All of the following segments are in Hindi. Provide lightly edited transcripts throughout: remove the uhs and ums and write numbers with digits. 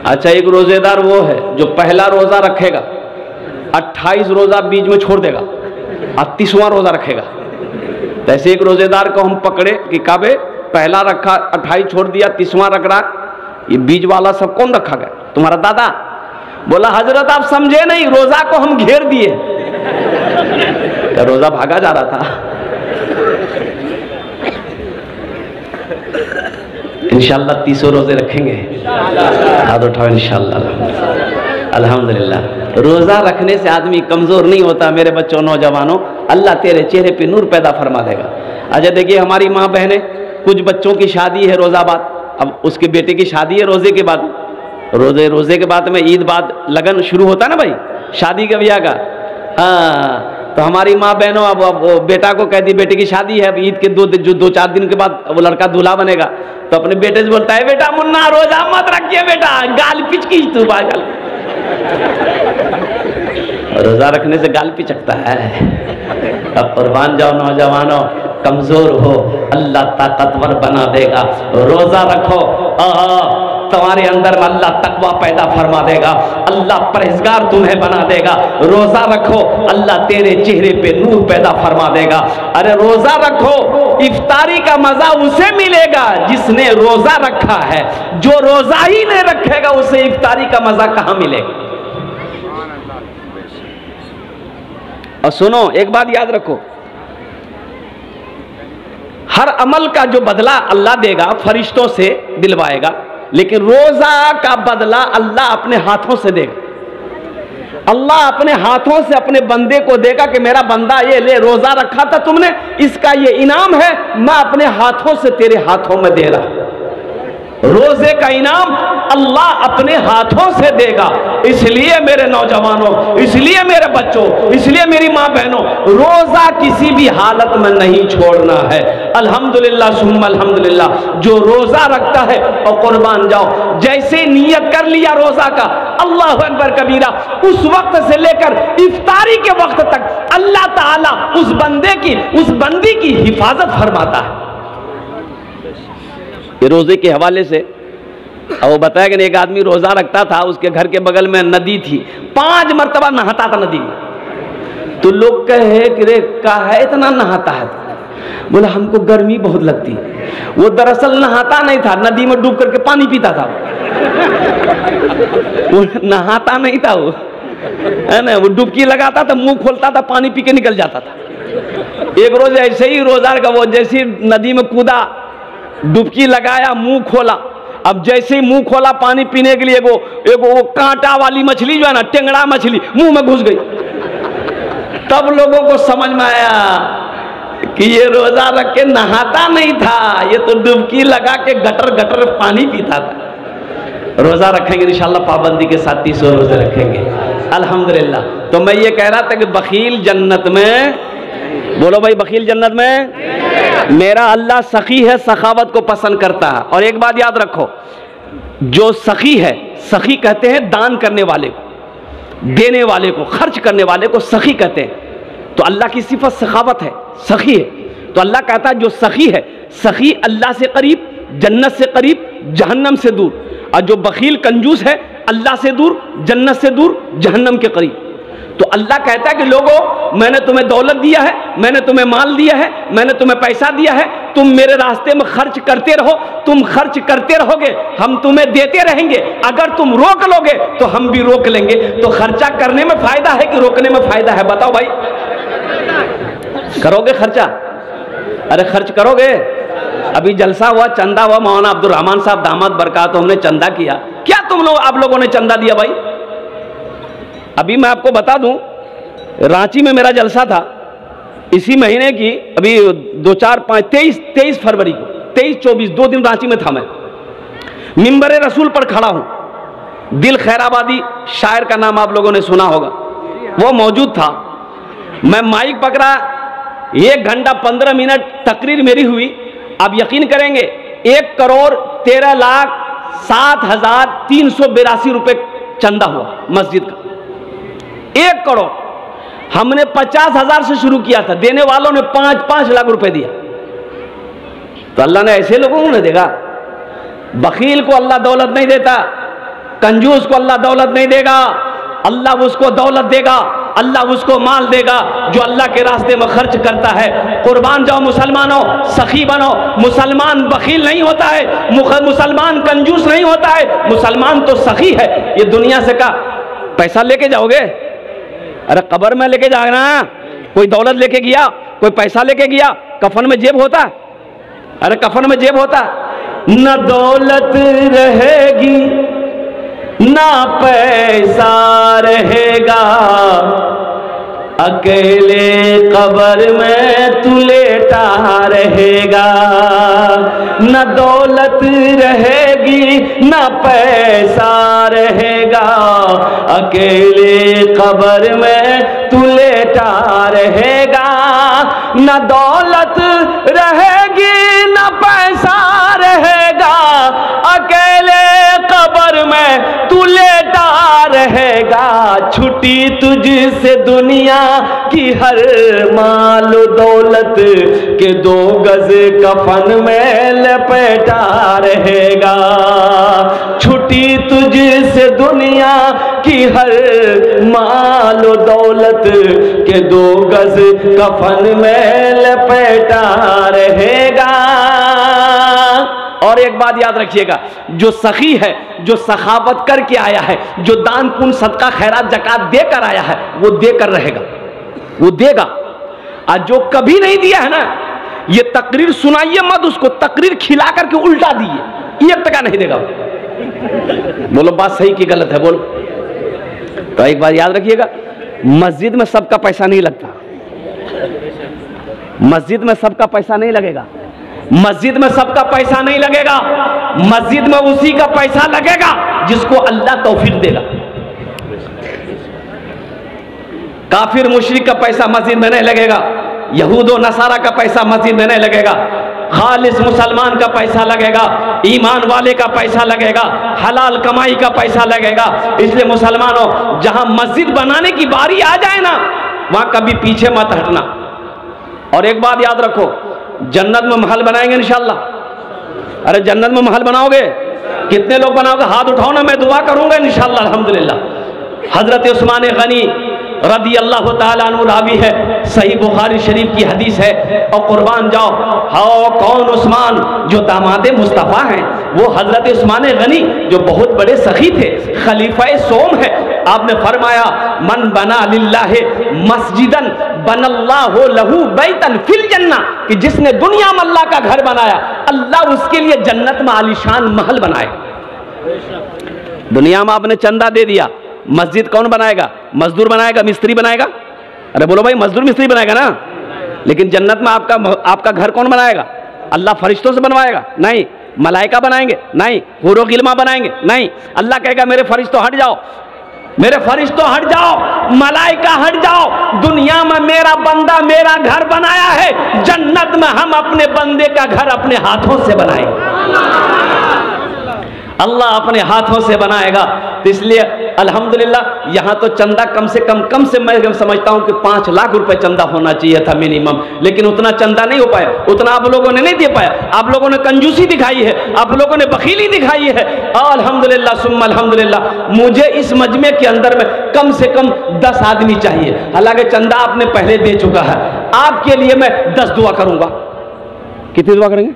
अच्छा, एक रोजेदार वो है जो पहला रोजा रखेगा, 28 रोजा बीच में छोड़ देगा और 30वां रोजा रखेगा। तो ऐसे एक रोजेदार को हम पकड़े कि काबे पहला रखा, 28 छोड़ दिया, 30वां रख रहा, ये बीच वाला सब कौन रखा गया? तुम्हारा दादा। बोला हजरत आप समझे नहीं, रोजा को हम घेर दिए। क्या रोजा भागा जा रहा था? इंशाअल्लाह 30 रोजे रखेंगे, हाथ उठाओ इंशाअल्लाह। अल्हम्दुलिल्लाह। रोजा रखने से आदमी कमजोर नहीं होता मेरे बच्चों, नौजवानों। अल्लाह तेरे चेहरे पे नूर पैदा फरमा देगा। अच्छा देखिए, हमारी माँ बहनें, कुछ बच्चों की शादी है रोजा बाद, अब उसके बेटे की शादी है रोजे के बाद, रोजे के बाद में ईद बाद लगन शुरू होता है ना भाई, शादी का ब्याह का। हाँ, तो हमारी माँ बहनों अब वो बेटा को कह दी बेटे की शादी है, अब ईद के 2-4 दिन के बाद वो लड़का दूल्हा बनेगा, तो अपने बेटे से बोलता है बेटा मुन्ना रोजा मत रखिए बेटा, गाल पिचकी तू पागल। रोजा रखने से गाल पिचकता है। अब कुर्बान जाओ नौजवानों, कमजोर हो अल्लाह ताकतवर बना देगा। रोजा रखो, तुम्हारे अंदर अल्लाह तकवा पैदा फरमा देगा, अल्लाह परहेजगार तुम्हें बना देगा। रोजा रखो, अल्लाह तेरे चेहरे पे नूर पैदा फरमा देगा। अरे रोजा रखो, इफ्तारी का मजा उसे मिलेगा जिसने रोजा रखा है, जो रोजा ही नहीं रखेगा उसे इफ्तारी का मजा कहां मिलेगा? और सुनो, एक बात याद रखो, हर अमल का जो बदला अल्लाह देगा फरिश्तों से दिलवाएगा, लेकिन रोजा का बदला अल्लाह अपने हाथों से देगा। अल्लाह अपने हाथों से अपने बंदे को देगा कि मेरा बंदा ये ले, रोजा रखा था तुमने, इसका ये इनाम है, मैं अपने हाथों से तेरे हाथों में दे रहा हूं। रोजे का इनाम अल्लाह अपने हाथों से देगा। इसलिए मेरे नौजवानों, इसलिए मेरे बच्चों, इसलिए मेरी माँ बहनों, रोजा किसी भी हालत में नहीं छोड़ना है। अल्हम्दुलिल्लाह सुम्मा अल्हम्दुलिल्लाह। जो रोजा रखता है और कुर्बान जाओ, जैसे नियत कर लिया रोजा का, अल्लाह अकबर कबीरा, उस वक्त से लेकर इफ्तारी के वक्त तक अल्लाह ताला उस बंदे की, उस बंदी की हिफाजत फरमाता है। ये रोजे के हवाले से अब वो बताया कि एक आदमी रोजा रखता था, उसके घर के बगल में नदी थी, 5 मरतबा नहाता था नदी में। तो लोग कहे कि रे का है इतना नहाता है? बोला हमको गर्मी बहुत लगती है। वो दरअसल नहाता नहीं था, नदी में डूब करके पानी पीता था। वो नहाता नहीं था, वो है ना, वो डुबकी लगाता था, मुंह खोलता था, पानी पी के निकल जाता था। एक रोज ऐसे ही रोजा का वो जैसी नदी में कूदा, डुबकी लगाया, मुंह खोला, अब जैसे ही मुंह खोला पानी पीने के लिए, वो कांटा वाली मछली जो है ना, टेंगड़ा मछली, मुंह में घुस गई। तब लोगों को समझ में आया कि ये रोजा रख के नहाता नहीं था, ये तो डुबकी लगा के गटर गटर पानी पीता था। रोजा रखेंगे इंशाअल्लाह, पाबंदी के साथ 30 रोजे रखेंगे अल्हम्दुलिल्लाह। तो मैं ये कह रहा था कि बखील जन्नत में, बोलो भाई बखील जन्नत में, मेरा अल्लाह सखी है, सखावत को पसंद करता है। और एक बात याद रखो, जो सखी है, सखी कहते हैं दान करने वाले को, देने वाले को, खर्च करने वाले को सखी कहते हैं। तो अल्लाह की सिफत सखावत है, सखी है। तो अल्लाह कहता है जो सखी है, सखी अल्लाह से करीब, जन्नत से करीब, जहन्नम से दूर। और जो बखील कंजूस है, अल्लाह से दूर, जन्नत से दूर, जहन्नम के करीब। तो अल्लाह कहता है कि लोगों, मैंने तुम्हें दौलत दिया है, मैंने तुम्हें माल दिया है, मैंने तुम्हें पैसा दिया है, तुम मेरे रास्ते में खर्च करते रहो, तुम खर्च करते रहोगे, हम तुम्हें देते रहेंगे। अगर तुम रोक लोगे तो हम भी रोक लेंगे। तो खर्चा करने में फायदा है कि रोकने में फायदा है? बताओ भाई, करोगे खर्चा? अरे खर्च करोगे? अभी जलसा हुआ, चंदा हुआ, मौलाना अब्दुल रहमान साहब दामाद बरकात, हमने चंदा किया। क्या आप लोगों ने चंदा दिया भाई? अभी मैं आपको बता दूं, रांची में मेरा जलसा था इसी महीने की, अभी 23 फरवरी को, 23-24 2 दिन रांची में था। मैं मिंबर रसूल पर खड़ा हूं। दिल खैराबादी शायर का नाम आप लोगों ने सुना होगा, वो मौजूद था। मैं माइक पकड़ा, 1 घंटा 15 मिनट तकरीर मेरी हुई। आप यकीन करेंगे 1,07,382 रुपए चंदा हुआ मस्जिद का। 1 करोड़। हमने 50,000 से शुरू किया था, देने वालों ने 5-5 लाख रुपए दिया। तो अल्लाह ने ऐसे लोगों को नहीं देगा। बखील को अल्लाह दौलत नहीं देता, कंजूस को अल्लाह दौलत नहीं देगा, अल्लाह उसको दौलत देगा, अल्लाह उसको माल देगा जो अल्लाह के रास्ते में खर्च करता है। कुर्बान जाओ मुसलमानों, सखी बनो। मुसलमान बखील नहीं होता है, मुसलमान कंजूस नहीं होता है, मुसलमान तो सखी है। ये दुनिया से का पैसा लेके जाओगे, अरे कब्र में लेके जाना। कोई दौलत लेके गया, कोई पैसा लेके गया, कफन में जेब होता, अरे कफन में जेब होता। न दौलत रहेगी ना पैसा रहेगा, अकेले कब्र में तू लेटा रहेगा। न दौलत रहेगी ना पैसा रहेगा, अकेले कब्र में तू लेटा रहेगा। न दौलत रहेगी ना पैसा रहेगा, अकेले कब्र में तू लेटा रहेगा। छुट्टी तुझसे दुनिया की हर माल दौलत के 2 गज कफन में लपेटा रहेगा। छुट्टी तुझसे दुनिया की हर माल दौलत के 2 गज कफन में लपेटा रहेगा। और एक बात याद रखिएगा, जो सखी है, जो सखावत करके आया है, जो दान पुण्य सदका खैरात जकात देकर आया है, वो देकर रहेगा, वो देगा। और जो कभी नहीं दिया है ना, ये तकरीर सुनाइए मत उसको, तकरीर खिला करके उल्टा दिए, 1 टका नहीं देगा। बोलो बात सही की गलत है, बोलो। तो एक बात याद रखिएगा, मस्जिद में सबका पैसा नहीं लगता, मस्जिद में सबका पैसा नहीं लगेगा, मस्जिद में सबका पैसा नहीं लगेगा। मस्जिद में उसी का पैसा लगेगा जिसको अल्लाह तौफीक देगा। काफिर मुशरिक का पैसा मस्जिद में नहीं लगेगा, यहूदो नसारा का पैसा मस्जिद में नहीं लगेगा, खालिस मुसलमान का पैसा लगेगा, ईमान वाले का पैसा लगेगा, हलाल कमाई का पैसा लगेगा। इसलिए मुसलमानों, जहां मस्जिद बनाने की बारी आ जाए ना, वहां कभी पीछे मत हटना। और एक बात याद रखो, जन्नत में महल बनाएंगे इंशाअल्लाह। अरे जन्नत में महल बनाओगे, कितने लोग बनाओगे? हाथ उठाओ ना, मैं दुआ करूंगा इंशाअल्लाह अल्हम्दुलिल्लाह। हजरत उस्मान गनी रदी अल्लाह ताला अन्हु रावी है, सही बुखारी शरीफ की हदीस है। और कुर्बान जाओ, हाँ कौन उस्मान जो दामाद मुस्तफ़ा हैं, वो हजरत उस्मान गनी जो बहुत बड़े सखी थे, खलीफा सोम है। आपने फरमाया मन बना लिल्लाहि मस्जिदन बनल्लाहु लहू बैतन फिल जन्ना, कि जिसने दुनिया में अल्लाह का घर बनाया, अल्लाह उसके लिए जन्नत में आलीशान महल बनाएगा। दुनिया में आपने चंदा दे दिया, मस्जिद कौन बनाएगा? मजदूर बनाएगा, मिस्त्री बनाएगा? अरे बोलो भाई, मजदूर मिस्त्री बनाएगा ना। लेकिन जन्नत में आपका घर कौन बनाएगा? अल्लाह फरिश्तों से बनवाएगा? नहीं। मलाइका बनाएंगे? नहीं। हुरो गिल्मा बनाएंगे? नहीं। अल्लाह कहेगा मेरे फरिश्तों हट जाओ, मेरे फरिश्तों हट जाओ, मलाइका हट जाओ, दुनिया में मेरा बंदा मेरा घर बनाया है, जन्नत में हम अपने बंदे का घर अपने हाथों से बनाएंगे। अल्लाह अपने हाथों से बनाएगा। तो इसलिए अल्हम्दुलिल्लाह यहाँ तो चंदा कम से मैं समझता हूँ कि 5 लाख रुपए चंदा होना चाहिए था मिनिमम, लेकिन उतना चंदा नहीं हो पाया, उतना आप लोगों ने नहीं दे पाया। आप लोगों ने कंजूसी दिखाई है, आप लोगों ने बखीली दिखाई है। अल्हम्दुलिल्लाह सुम्मा अल्हम्दुलिल्लाह, मुझे इस मजमे के अंदर में कम से कम 10 आदमी चाहिए। हालांकि चंदा आपने पहले दे चुका है, आपके लिए मैं 10 दुआ करूंगा। कितनी दुआ करेंगे?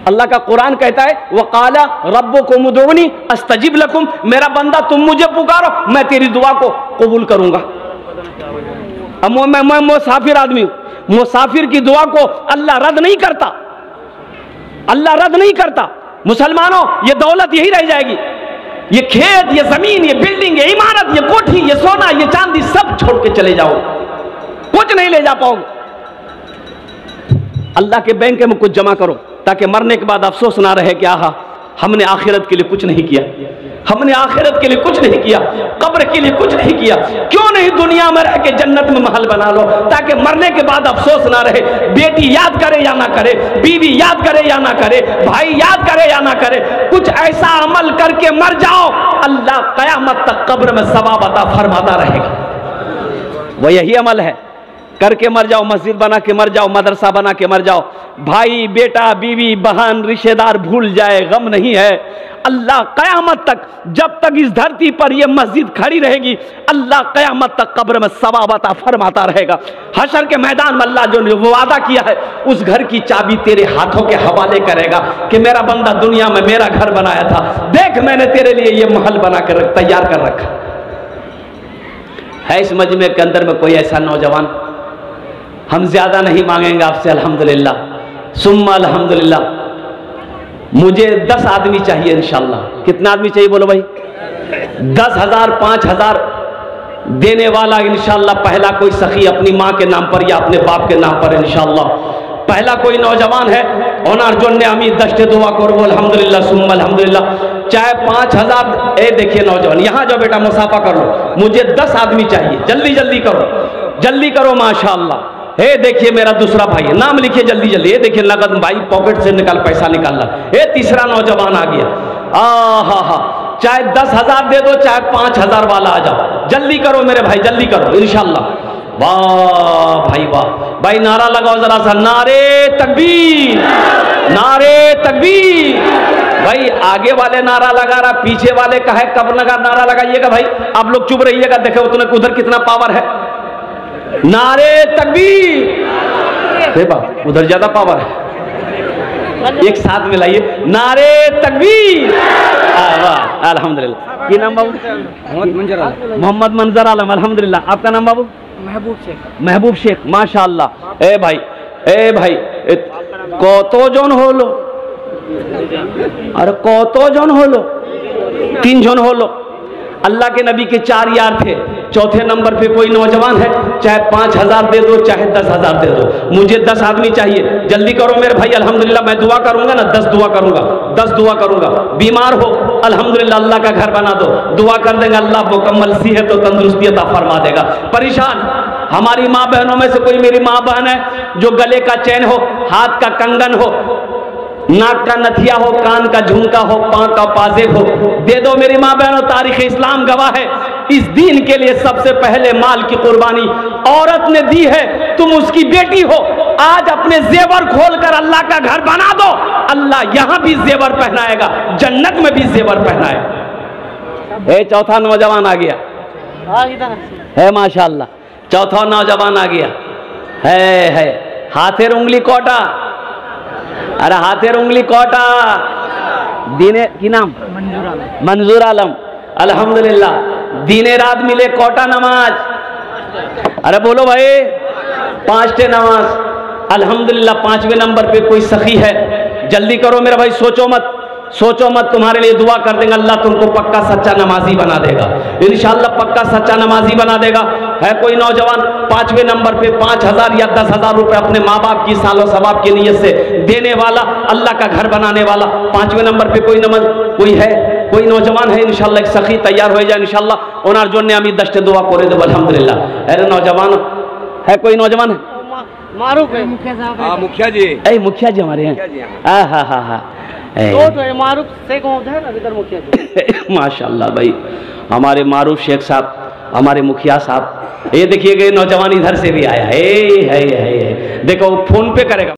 अल्लाह का कुरान कहता है वक़ाला रब्बुकुम उदऊनी अस्तजिब लकुम, मेरा बंदा तुम मुझे पुकारो, मैं तेरी दुआ को कबूल करूंगा। अब मैं मुसाफिर आदमी हूं, मुसाफिर की दुआ को अल्लाह रद्द नहीं करता, अल्लाह रद्द नहीं करता। मुसलमानों, ये दौलत यही रह जाएगी, ये खेत, ये जमीन, ये बिल्डिंग, ये इमारत, ये कोठी, ये सोना, ये चांदी, सब छोड़ के चले जाओ, कुछ नहीं ले जा पाओगे। अल्लाह के बैंक में कुछ जमा करो, ताकि मरने के बाद अफसोस ना रहे कि आहा हमने आखिरत के लिए कुछ नहीं किया, हमने आखिरत के लिए कुछ नहीं किया, कब्र के लिए कुछ नहीं किया। क्यों नहीं दुनिया में रह के जन्नत में महल बना लो, ताकि मरने के बाद अफसोस ना रहे। बेटी याद करे या ना करे, बीवी याद करे या ना करे, भाई याद करे या ना करे, कुछ ऐसा अमल करके मर जाओ, अल्लाह कयामत तक कब्र में सवाब अता फरमाता रहेगा। वह यही अमल है करके मर जाओ, मस्जिद बना के मर जाओ, मदरसा बना के मर जाओ, भाई बेटा बीवी बहन रिश्तेदार भूल जाए, गम नहीं है। अल्लाह क़यामत तक, जब तक इस धरती पर यह मस्जिद खड़ी रहेगी, अल्लाह क़यामत तक कब्र में सवाब अता फरमाता रहेगा। हशर के मैदान में अल्लाह जो वादा किया है, उस घर की चाबी तेरे हाथों के हवाले करेगा कि मेरा बंदा दुनिया में मेरा घर बनाया था, देख मैंने तेरे लिए यह महल बना कर तैयार कर रखा है। इस मजमे के अंदर में कोई ऐसा नौजवान, हम ज्यादा नहीं मांगेंगे आपसे, अल्हम्दुलिल्लाह सुम्मा अल्हम्दुलिल्लाह। मुझे 10 आदमी चाहिए इंशाल्लाह। कितना आदमी चाहिए बोलो भाई? 10,000 5,000 देने वाला इंशाल्लाह। पहला कोई सखी अपनी माँ के नाम पर या अपने बाप के नाम पर इंशाल्लाह। पहला कोई नौजवान है ओनार जो ने अमी दस्ते दुआ करो अल्हम्दुलिल्लाह सुम्मा अल्हम्दुलिल्लाह। चाहे 5,000 ए देखिए नौजवान यहाँ जाओ बेटा, मुसाफा कर लो। मुझे 10 आदमी चाहिए, जल्दी जल्दी करो, जल्दी करो माशाअल्लाह। हे देखिए मेरा दूसरा भाई है, नाम लिखिए जल्दी जल्दी। ये देखिए नगद भाई पॉकेट से निकाल पैसा निकाल रहा। ये तीसरा नौजवान आ गया। हा चाहे 10,000 दे दो, चाहे 5,000 वाला आ जाओ, जल्दी करो मेरे भाई, जल्दी करो इंशाल्लाह। वाह भाई वाह भाई, नारा लगाओ जरा सा, नारे तकबीर, नारे तकबीर। भाई आगे वाले नारा लगा रहा, पीछे वाले का है, कब लगा नारा लगाइएगा भाई। आप लोग चुप रहिएगा, देखो उधर कितना पावर है। नारे तकबीर, उधर ज्यादा पावर है, एक साथ में लाइए, नारे तकबीर। वाह अल्हम्दुलिल्लाह। ये नाम बाबू? मोहम्मद मंजर आलम, अल्हम्दुलिल्लाह। आपका नाम बाबू? महबूब शेख। महबूब शेख, माशाअल्लाह। ए भाई कतो जन होलो? अरे कतो जन होलो? 3 जन होलो। अल्लाह के नबी के 4 यार थे, चौथे नंबर पे कोई नौजवान है, चाहे 5,000 दे दो, चाहे 10,000 दे दो। मुझे 10 आदमी चाहिए, जल्दी करो मेरे भाई। अल्हम्दुलिल्लाह मैं दुआ करूंगा ना, 10 दुआ करूंगा, 10 दुआ करूंगा। बीमार हो अल्हम्दुलिल्लाह अल्लाह का घर बना दो, दुआ कर देंगे अल्लाह मुकम्मल सेहत और तंदुरुस्ती अता फरमा देगा। परेशान हमारी माँ बहनों में से कोई मेरी माँ बहन है जो गले का चैन हो, हाथ का कंगन हो, नाक का नथिया हो, कान का झुमका हो, पांव का पाजेब हो, दे दो मेरी माँ बहनों। तारीख इस्लाम गवाह है, इस दीन के लिए सबसे पहले माल की कुर्बानी औरत ने दी है। तुम उसकी बेटी हो, आज अपने जेवर खोलकर अल्लाह का घर बना दो, अल्लाह यहां भी जेवर पहनाएगा, जन्नत में भी जेवर पहनाएगा। ए चौथा नौजवान आ गया है माशाअल्लाह, चौथा नौजवान आ गया है। हाथेर उंगली कोटा, अरे हाथेर उंगली कोटा। दीने की नाम? मंजूर आलम, अल्हम्दुलिल्लाह। दीने रात मिले कोटा नमाज। अरे बोलो भाई, 5 नमाज अल्हम्दुलिल्लाह। 5वें नंबर पे कोई सखी है, जल्दी करो मेरा भाई, सोचो मत, सोचो मत, तुम्हारे लिए दुआ कर देंगे, अल्लाह तुमको पक्का सच्चा नमाजी बना देगा इंशाअल्लाह, पक्का सच्चा नमाजी बना देगा। है कोई नौजवान 5वें नंबर पे 5,000 या 10,000 रुपए अपने माँ बाप की सालो सवाब की नीयत से देने वाला, अल्लाह का घर बनाने वाला। 5वें नंबर पे कोई है, कोई नौजवान है इंशाअल्लाह। एक सखी तैयार हो जाए इंशाअल्लाह। ओनार जो ने अमी दस्ते दुआ करे दो अल्हम्दुलिल्लाह। अरे नौजवान है, कोई नौजवान है? मारूफ है, मुखिया साहब। हाँ मुखिया जी, ऐ मुखिया जी हमारे हैं। हाँ तो मारूफ शेख है ना इधर, मुखिया जी। माशाअल्लाह भाई, हमारे मारूफ शेख साहब, हमारे मुखिया साहब। ये देखिए नौजवान इधर से भी आया है, देखो फोन पे करेगा।